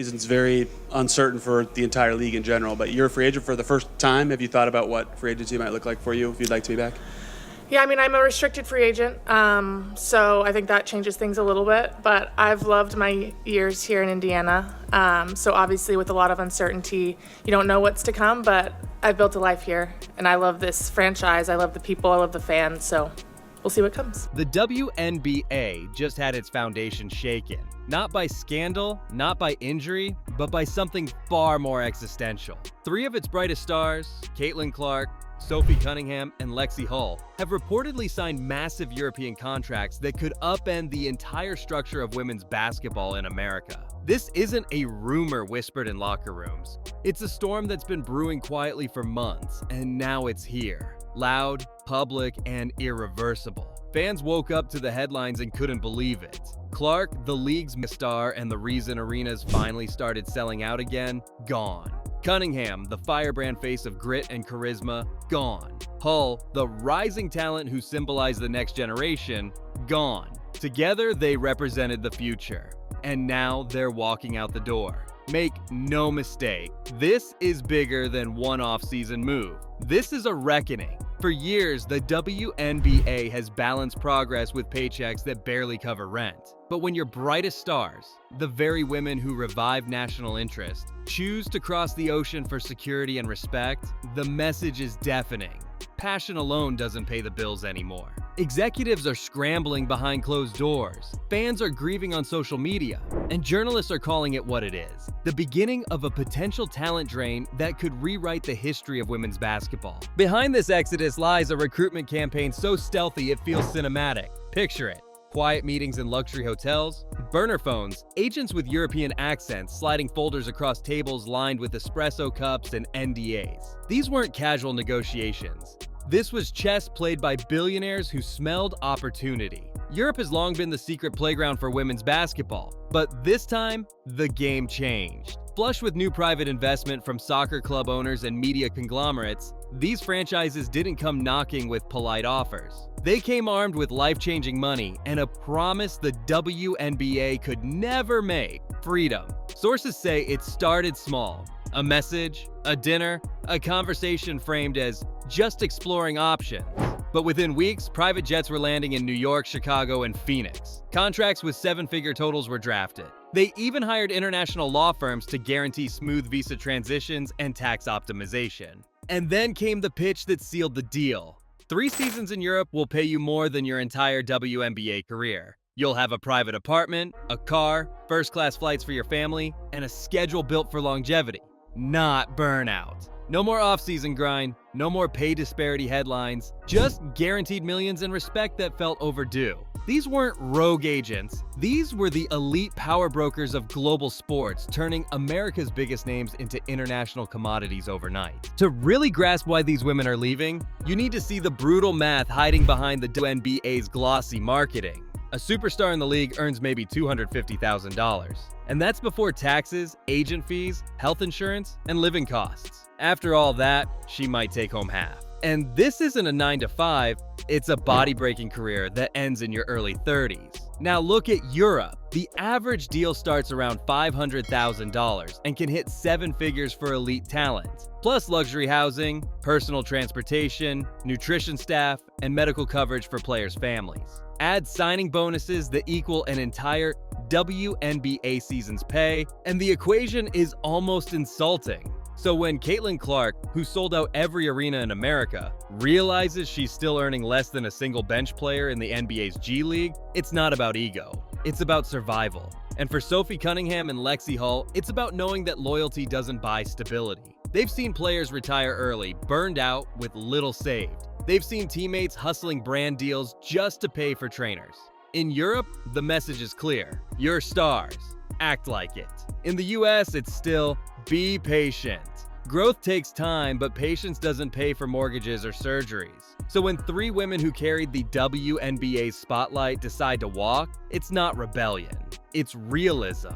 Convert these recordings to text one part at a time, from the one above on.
Season's very uncertain for the entire league in general, but you're a free agent for the first time. Have you thought about what free agency might look like for you if you'd like to be back? Yeah, I mean, I'm a restricted free agent, so I think that changes things a little bit, but I've loved my years here in Indiana. So obviously with a lot of uncertainty, you don't know what's to come, but I've built a life here, and I love this franchise. I love the people, I love the fans, so we'll see what comes. The WNBA just had its foundation shaken. Not by scandal, not by injury, but by something far more existential. Three of its brightest stars, Caitlin Clark, Sophie Cunningham, and Lexi Hull, have reportedly signed massive European contracts that could upend the entire structure of women's basketball in America. This isn't a rumor whispered in locker rooms. It's a storm that's been brewing quietly for months, and now it's here. Loud, public, and irreversible. Fans woke up to the headlines and couldn't believe it. Clark, the league's megastar and the reason arenas finally started selling out again, gone. Cunningham, the firebrand face of grit and charisma, gone. Hull, the rising talent who symbolized the next generation, gone. Together, they represented the future. And now they're walking out the door. Make no mistake, this is bigger than one off-season move. This is a reckoning. For years, the WNBA has balanced progress with paychecks that barely cover rent. But when your brightest stars, the very women who revive national interest, choose to cross the ocean for security and respect, the message is deafening. Passion alone doesn't pay the bills anymore. Executives are scrambling behind closed doors, fans are grieving on social media, and journalists are calling it what it is: the beginning of a potential talent drain that could rewrite the history of women's basketball. Behind this exodus lies a recruitment campaign so stealthy it feels cinematic. Picture it. Quiet meetings in luxury hotels, burner phones, agents with European accents sliding folders across tables lined with espresso cups and NDAs. These weren't casual negotiations. This was chess played by billionaires who smelled opportunity. Europe has long been the secret playground for women's basketball, but this time, the game changed. Flush with new private investment from soccer club owners and media conglomerates, these franchises didn't come knocking with polite offers. They came armed with life-changing money and a promise the WNBA could never make: freedom. Sources say it started small. A message, a dinner, a conversation framed as just exploring options. But within weeks, private jets were landing in New York, Chicago, and Phoenix. Contracts with seven-figure totals were drafted. They even hired international law firms to guarantee smooth visa transitions and tax optimization. And then came the pitch that sealed the deal. 3 seasons in Europe will pay you more than your entire WNBA career. You'll have a private apartment, a car, first-class flights for your family, and a schedule built for longevity, not burnout. No more off-season grind, no more pay disparity headlines, just guaranteed millions and respect that felt overdue. These weren't rogue agents. These were the elite power brokers of global sports, turning America's biggest names into international commodities overnight. To really grasp why these women are leaving, you need to see the brutal math hiding behind the WNBA's glossy marketing. A superstar in the league earns maybe $250,000. And that's before taxes, agent fees, health insurance, and living costs. After all that, she might take home half. And this isn't a 9-to-5, it's a body-breaking career that ends in your early 30s. Now look at Europe. The average deal starts around $500,000 and can hit 7 figures for elite talent, plus luxury housing, personal transportation, nutrition staff, and medical coverage for players' families. Add signing bonuses that equal an entire WNBA season's pay, and the equation is almost insulting. So when Caitlin Clark, who sold out every arena in America, realizes she's still earning less than a single bench player in the NBA's G League, it's not about ego, it's about survival. And for Sophie Cunningham and Lexi Hull, it's about knowing that loyalty doesn't buy stability. They've seen players retire early, burned out, with little saved. They've seen teammates hustling brand deals just to pay for trainers. In Europe, the message is clear: you're stars, act like it. In the US, it's still, be patient. Growth takes time, but patience doesn't pay for mortgages or surgeries. So when 3 women who carried the WNBA's spotlight decide to walk, it's not rebellion, it's realism.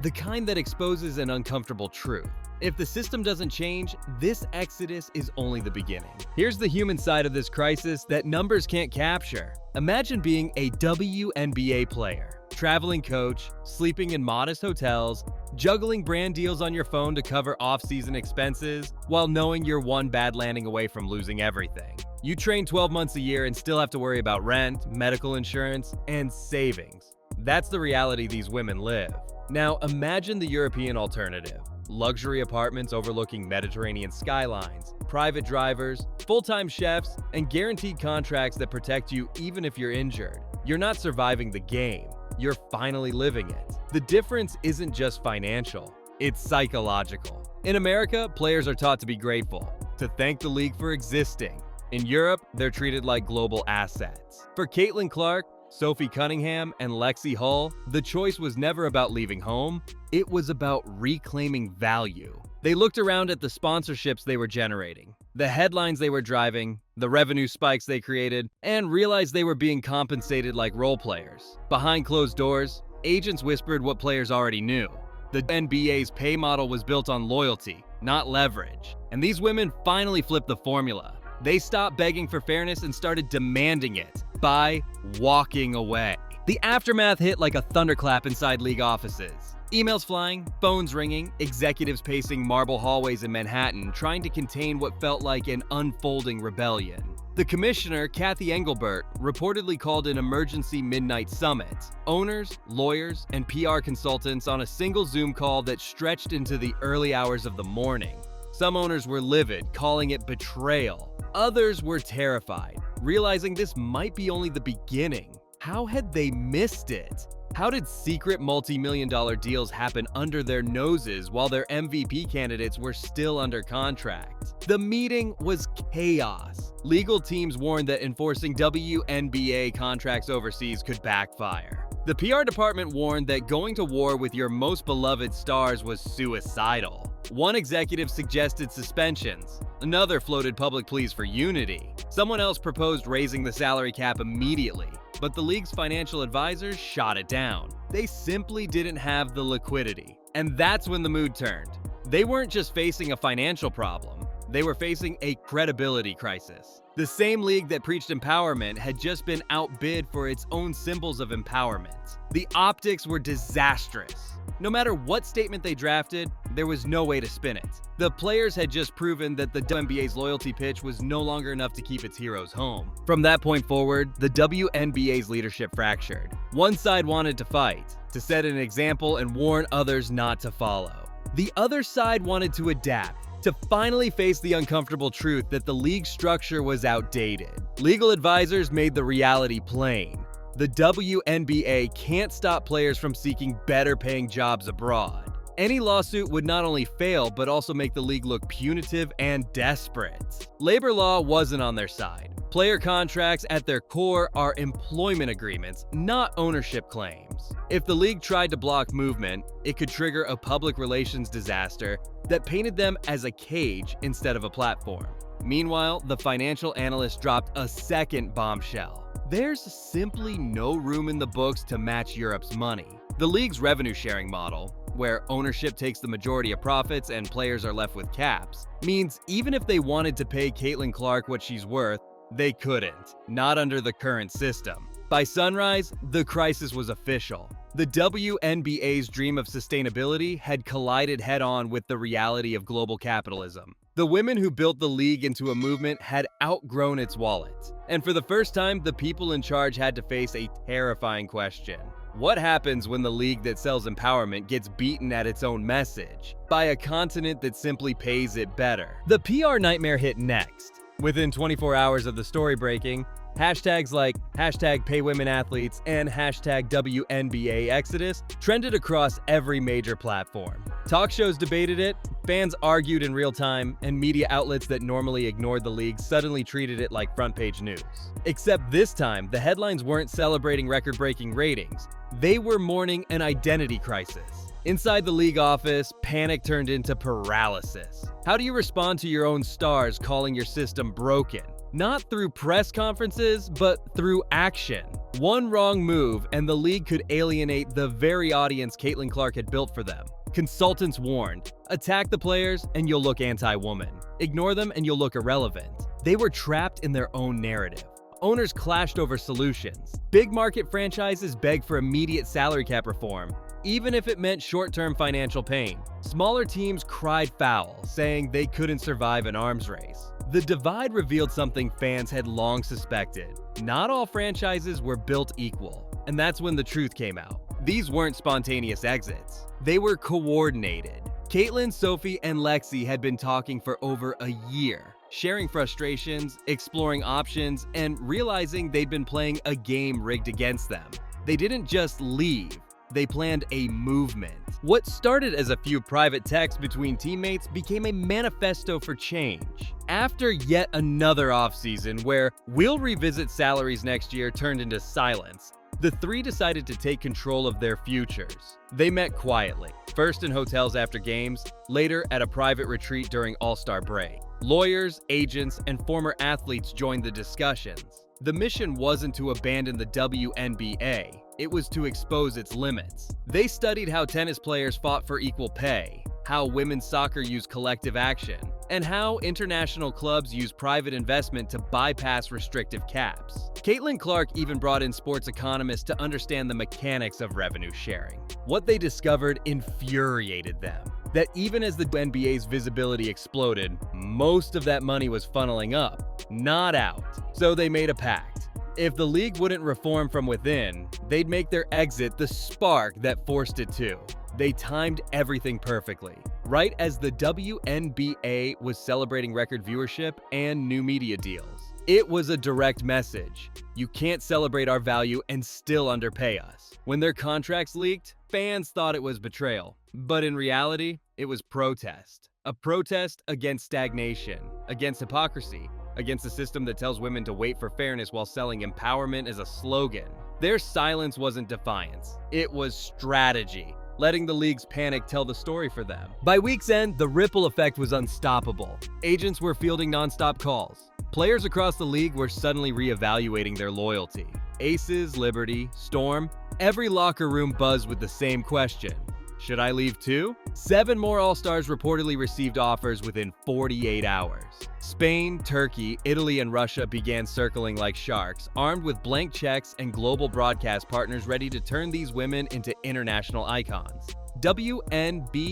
The kind that exposes an uncomfortable truth. If the system doesn't change, this exodus is only the beginning. Here's the human side of this crisis that numbers can't capture. Imagine being a WNBA player, traveling coach, sleeping in modest hotels, juggling brand deals on your phone to cover off-season expenses, while knowing you're one bad landing away from losing everything. You train 12 months a year and still have to worry about rent, medical insurance, and savings. That's the reality these women live. Now imagine the European alternative. Luxury apartments overlooking Mediterranean skylines, private drivers, full-time chefs, and guaranteed contracts that protect you even if you're injured. You're not surviving the game, you're finally living it. The difference isn't just financial, it's psychological. In America, players are taught to be grateful, to thank the league for existing. In Europe, they're treated like global assets. For Caitlin Clark, Sophie Cunningham, and Lexi Hull, the choice was never about leaving home, it was about reclaiming value. They looked around at the sponsorships they were generating, the headlines they were driving, the revenue spikes they created, and realized they were being compensated like role players. Behind closed doors, agents whispered what players already knew. The NBA's pay model was built on loyalty, not leverage. And these women finally flipped the formula. They stopped begging for fairness and started demanding it by walking away. The aftermath hit like a thunderclap inside league offices. Emails flying, phones ringing, executives pacing marble hallways in Manhattan trying to contain what felt like an unfolding rebellion. The commissioner, Kathy Engelbert, reportedly called an emergency midnight summit. Owners, lawyers, and PR consultants on a single Zoom call that stretched into the early hours of the morning. Some owners were livid, calling it betrayal. Others were terrified, realizing this might be only the beginning. How had they missed it? How did secret multi-million-dollar deals happen under their noses while their MVP candidates were still under contract? The meeting was chaos. Legal teams warned that enforcing WNBA contracts overseas could backfire. The PR department warned that going to war with your most beloved stars was suicidal. One executive suggested suspensions. Another floated public pleas for unity. Someone else proposed raising the salary cap immediately. But the league's financial advisors shot it down. They simply didn't have the liquidity. And that's when the mood turned. They weren't just facing a financial problem, they were facing a credibility crisis. The same league that preached empowerment had just been outbid for its own symbols of empowerment. The optics were disastrous. No matter what statement they drafted, there was no way to spin it. The players had just proven that the WNBA's loyalty pitch was no longer enough to keep its heroes home. From that point forward, the WNBA's leadership fractured. One side wanted to fight, to set an example and warn others not to follow. The other side wanted to adapt, to finally face the uncomfortable truth that the league structure was outdated. Legal advisors made the reality plain. The WNBA can't stop players from seeking better-paying jobs abroad. Any lawsuit would not only fail, but also make the league look punitive and desperate. Labor law wasn't on their side. Player contracts at their core are employment agreements, not ownership claims. If the league tried to block movement, it could trigger a public relations disaster that painted them as a cage instead of a platform. Meanwhile, the financial analyst dropped a second bombshell. There's simply no room in the books to match Europe's money. The league's revenue sharing model, where ownership takes the majority of profits and players are left with caps, means even if they wanted to pay Caitlin Clark what she's worth, they couldn't, not under the current system. By sunrise, the crisis was official. The WNBA's dream of sustainability had collided head-on with the reality of global capitalism. The women who built the league into a movement had outgrown its wallet. And for the first time, the people in charge had to face a terrifying question. What happens when the league that sells empowerment gets beaten at its own message by a continent that simply pays it better? The PR nightmare hit next. Within 24 hours of the story breaking, hashtags like #PayWomenAthletes and #WNBAExodus trended across every major platform. Talk shows debated it, fans argued in real time, and media outlets that normally ignored the league suddenly treated it like front-page news. Except this time, the headlines weren't celebrating record-breaking ratings. They were mourning an identity crisis. Inside the league office, panic turned into paralysis. How do you respond to your own stars calling your system broken? Not through press conferences, but through action. One wrong move and the league could alienate the very audience Caitlin Clark had built for them. Consultants warned, attack the players and you'll look anti-woman. Ignore them and you'll look irrelevant. They were trapped in their own narrative. Owners clashed over solutions. Big market franchises begged for immediate salary cap reform, even if it meant short-term financial pain. Smaller teams cried foul, saying they couldn't survive an arms race. The divide revealed something fans had long suspected. Not all franchises were built equal, and that's when the truth came out. These weren't spontaneous exits. They were coordinated. Caitlin, Sophie, and Lexi had been talking for over a year, sharing frustrations, exploring options, and realizing they'd been playing a game rigged against them. They didn't just leave. They planned a movement. What started as a few private texts between teammates became a manifesto for change. After yet another offseason where "we'll revisit salaries next year" turned into silence, the three decided to take control of their futures. They met quietly, first in hotels after games, later at a private retreat during All-Star break. Lawyers, agents, and former athletes joined the discussions. The mission wasn't to abandon the WNBA, it was to expose its limits. They studied how tennis players fought for equal pay, how women's soccer used collective action, and how international clubs use private investment to bypass restrictive caps. Caitlin Clark even brought in sports economists to understand the mechanics of revenue sharing. What they discovered infuriated them. That even as the NBA's visibility exploded, most of that money was funneling up, not out. So they made a pact. If the league wouldn't reform from within, they'd make their exit the spark that forced it to. They timed everything perfectly, right as the WNBA was celebrating record viewership and new media deals. It was a direct message. You can't celebrate our value and still underpay us. When their contracts leaked, fans thought it was betrayal. But in reality, it was protest. A protest against stagnation, against hypocrisy, against a system that tells women to wait for fairness while selling empowerment as a slogan. Their silence wasn't defiance. It was strategy, letting the league's panic tell the story for them. By week's end, the ripple effect was unstoppable. Agents were fielding nonstop calls. Players across the league were suddenly reevaluating their loyalty. Aces, Liberty, Storm, every locker room buzzed with the same question. Should I leave too? 7 more All-Stars reportedly received offers within 48 hours. Spain, Turkey, Italy, and Russia began circling like sharks, armed with blank checks and global broadcast partners ready to turn these women into international icons. WNBAGMS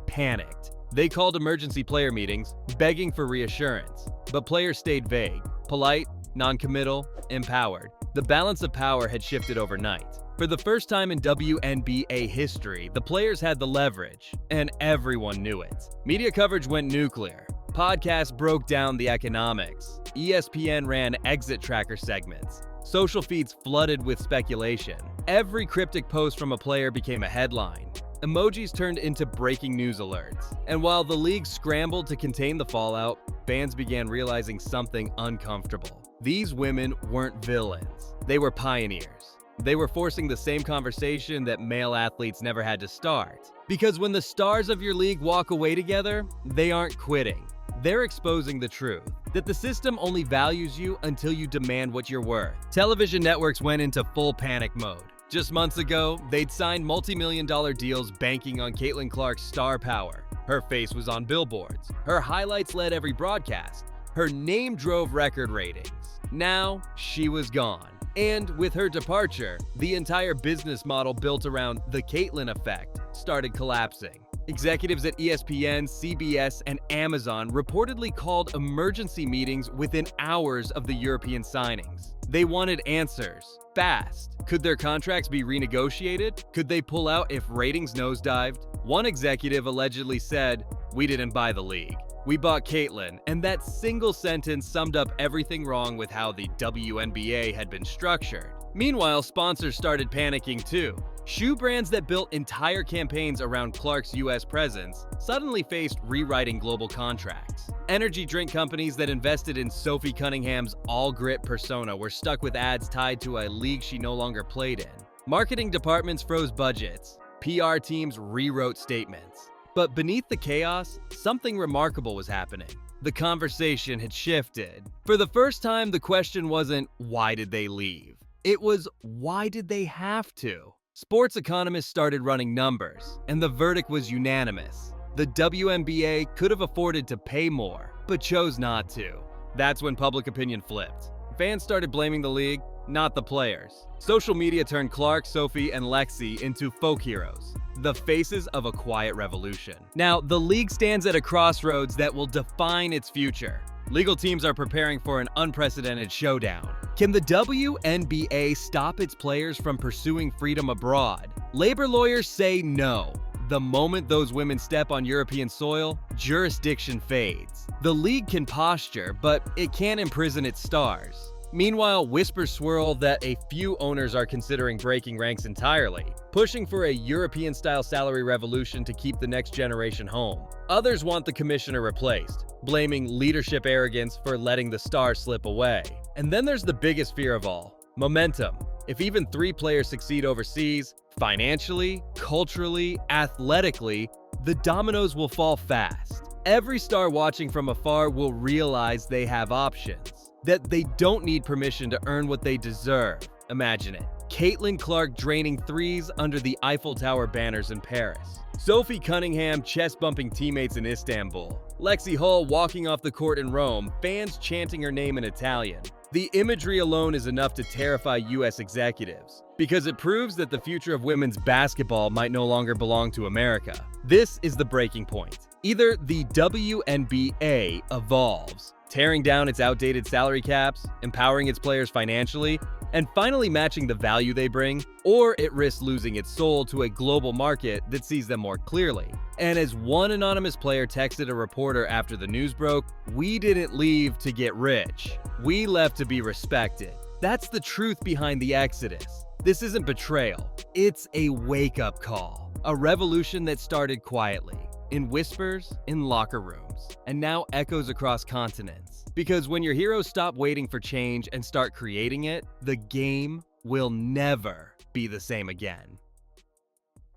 panicked. They called emergency player meetings, begging for reassurance. But players stayed vague, polite, non-committal, empowered. The balance of power had shifted overnight. For the first time in WNBA history, the players had the leverage, and everyone knew it. Media coverage went nuclear. Podcasts broke down the economics. ESPN ran exit tracker segments. Social feeds flooded with speculation. Every cryptic post from a player became a headline. Emojis turned into breaking news alerts. And while the league scrambled to contain the fallout, fans began realizing something uncomfortable. These women weren't villains. They were pioneers. They were forcing the same conversation that male athletes never had to start. Because when the stars of your league walk away together, they aren't quitting. They're exposing the truth, that the system only values you until you demand what you're worth. Television networks went into full panic mode. Just months ago, they'd signed multi-million-dollar deals banking on Caitlin Clark's star power. Her face was on billboards. Her highlights led every broadcast. Her name drove record ratings. Now, she was gone. And with her departure, the entire business model built around the Caitlin effect started collapsing. Executives at ESPN, CBS, and Amazon reportedly called emergency meetings within hours of the European signings. They wanted answers, fast. Could their contracts be renegotiated? Could they pull out if ratings nosedived? One executive allegedly said, "We didn't buy the league. We bought Caitlin," and that single sentence summed up everything wrong with how the WNBA had been structured. Meanwhile, sponsors started panicking too. Shoe brands that built entire campaigns around Clark's US presence suddenly faced rewriting global contracts. Energy drink companies that invested in Sophie Cunningham's all-grit persona were stuck with ads tied to a league she no longer played in. Marketing departments froze budgets. PR teams rewrote statements. But beneath the chaos, something remarkable was happening. The conversation had shifted. For the first time, the question wasn't, why did they leave? It was, why did they have to? Sports economists started running numbers, and the verdict was unanimous. The WNBA could have afforded to pay more, but chose not to. That's when public opinion flipped. Fans started blaming the league, not the players. Social media turned Clark, Sophie, and Lexi into folk heroes, the faces of a quiet revolution. Now, the league stands at a crossroads that will define its future. Legal teams are preparing for an unprecedented showdown. Can the WNBA stop its players from pursuing freedom abroad? Labor lawyers say no. The moment those women step on European soil, jurisdiction fades. The league can posture, but it can't imprison its stars. Meanwhile, whispers swirl that a few owners are considering breaking ranks entirely, pushing for a European-style salary revolution to keep the next generation home. Others want the commissioner replaced, blaming leadership arrogance for letting the stars slip away. And then there's the biggest fear of all, momentum. If even 3 players succeed overseas, financially, culturally, athletically, the dominoes will fall fast. Every star watching from afar will realize they have options, that they don't need permission to earn what they deserve. Imagine it. Caitlin Clark draining threes under the Eiffel Tower banners in Paris. Sophie Cunningham chest-bumping teammates in Istanbul. Lexi Hull walking off the court in Rome, fans chanting her name in Italian. The imagery alone is enough to terrify US executives, because it proves that the future of women's basketball might no longer belong to America. This is the breaking point. Either the WNBA evolves, tearing down its outdated salary caps, empowering its players financially, and finally matching the value they bring, or it risks losing its soul to a global market that sees them more clearly. And as one anonymous player texted a reporter after the news broke, "We didn't leave to get rich. We left to be respected." That's the truth behind the exodus. This isn't betrayal. It's a wake-up call. A revolution that started quietly, in whispers, in locker rooms, and now echoes across continents. Because when your heroes stop waiting for change and start creating it, the game will never be the same again.